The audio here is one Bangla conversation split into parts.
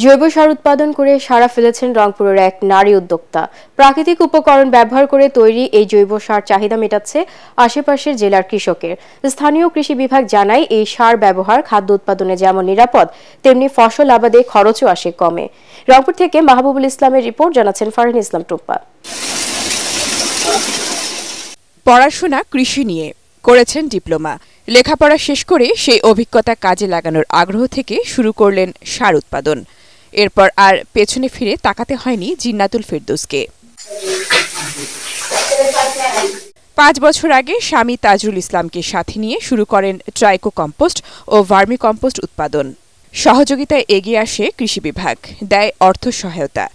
জৈব সার উৎপাদন করে সাড়া ফেলেছেন রংপুরের এক নারী উদ্যোক্তা। প্রাকৃতিক উপকরণ ব্যবহার করে তৈরি এই জৈব সার চাহিদা মেটাচ্ছে আশেপাশের জেলার কৃষকের। স্থানীয় কৃষি বিভাগ জানায় এই সার ব্যবহার খাদ্য উৎপাদনে যেমন নিরাপদ, তেমনি ফসল আবাদে খরচও আসে কমে। রংপুর থেকে মাহবুবুল ইসলামের রিপোর্ট, জানাচ্ছেন ফারহিন ইসলাম টুপ্পা। পড়াশোনা কৃষি নিয়ে, করেছেন ডিপ্লোমা। লেখাপড়া শেষ করে সেই অভিজ্ঞতা কাজে লাগানোর আগ্রহ থেকে শুরু করলেন সার উৎপাদন। এরপর আর পেছনে ফিরে তাকাতে হয়নি জিন্নাতুল ফেরদৌসকে। 5 বছর আগে স্বামী তাজুল ইসলামকে সাথে নিয়ে শুরু করেন ট্রাইকো কম্পোস্ট ও ভার্মি কম্পোস্ট উৎপাদন। সহযোগিতায় এগিয়ে আসে কৃষি বিভাগ, দেয় অর্থ সহায়তা।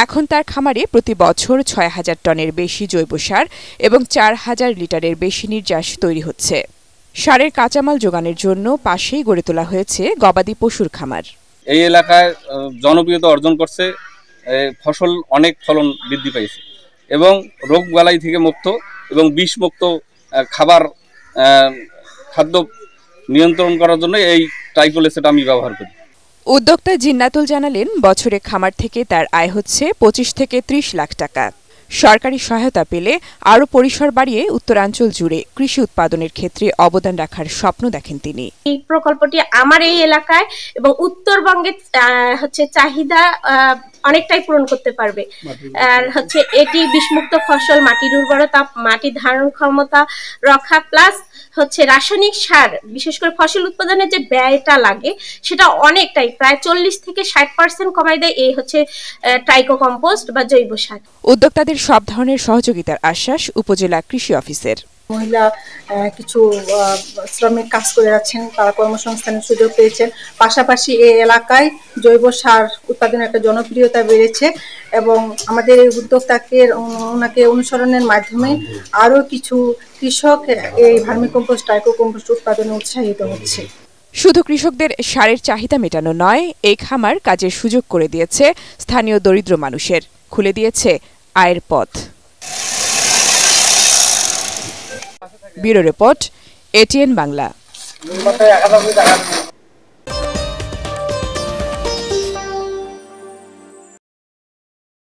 এখন তার খামারে প্রতি বছর 6,000 টনের বেশি জৈব সার এবং 4,000 লিটারের বেশি নির্যাস তৈরি হচ্ছে। সারের কাঁচামাল যোগানের জন্য পাশেই গড়ে তোলা হয়েছে গবাদি পশুর খামার। এই এলাকায় জনপ্রিয়তা অর্জন করছে, ফসল অনেক ফলন বৃদ্ধি পাইছে এবং রোগ বালাই থেকে মুক্ত এবং বিষমুক্ত খাদ্য নিয়ন্ত্রণ করার জন্য এই ট্রাইকোলেসেট আমি ব্যবহার করি। উদ্যোক্তা জিন্নাতুল জানালেন, বছরে খামার থেকে তার আয় হচ্ছে 25 থেকে 30 লাখ টাকা। সরকারি সহায়তা পেলে আরও পরিসর বাড়িয়ে উত্তরাঞ্চল জুড়ে কৃষি উৎপাদনের ক্ষেত্রে অবদান রাখার স্বপ্ন দেখেন তিনি। এই প্রকল্পটি আমার এই এলাকায় এবং উত্তরবঙ্গের চাহিদা অনেকটাই পূরণ করতে পারবে। আর এটি বিষমুক্ত ফসল, মাটির উর্বরতা, মাটির ধারণ ক্ষমতা রক্ষা, প্লাস রাসায়নিক সার, বিশেষ করে ফসল উৎপাদনের যে ব্যয়টা লাগে সেটা অনেকটাই, প্রায় 40 থেকে 60% কমাই দেয় এই ট্রাইকো কম্পোস্ট বা জৈব সার। উদ্যোক্তাদের সব ধরনের সহযোগিতার আশ্বাস উপজেলা কৃষি অফিসের। মহিলা কিছু শ্রমিক কাজ করে যাচ্ছেন, তারা কর্মসংস্থানের সুযোগ পেয়েছেন। পাশাপাশি এই এলাকায় জৈব সার উৎপাদনের একটা জনপ্রিয়তা বেড়েছে এবং আমাদের এই উদ্যোক্তাকে ওনাকে অনুসরণের মাধ্যমে আরও কিছু কৃষক এই ভার্মি কম্পোস্ট, ট্রাইকো কম্পোস্ট উৎপাদনে উৎসাহিত হচ্ছে। শুধু কৃষকদের সারের চাহিদা মেটানো নয়, এই খামার কাজের সুযোগ করে দিয়েছে স্থানীয় দরিদ্র মানুষের, খুলে দিয়েছে আয়ের পথ। Bureau report, ATN Bangla.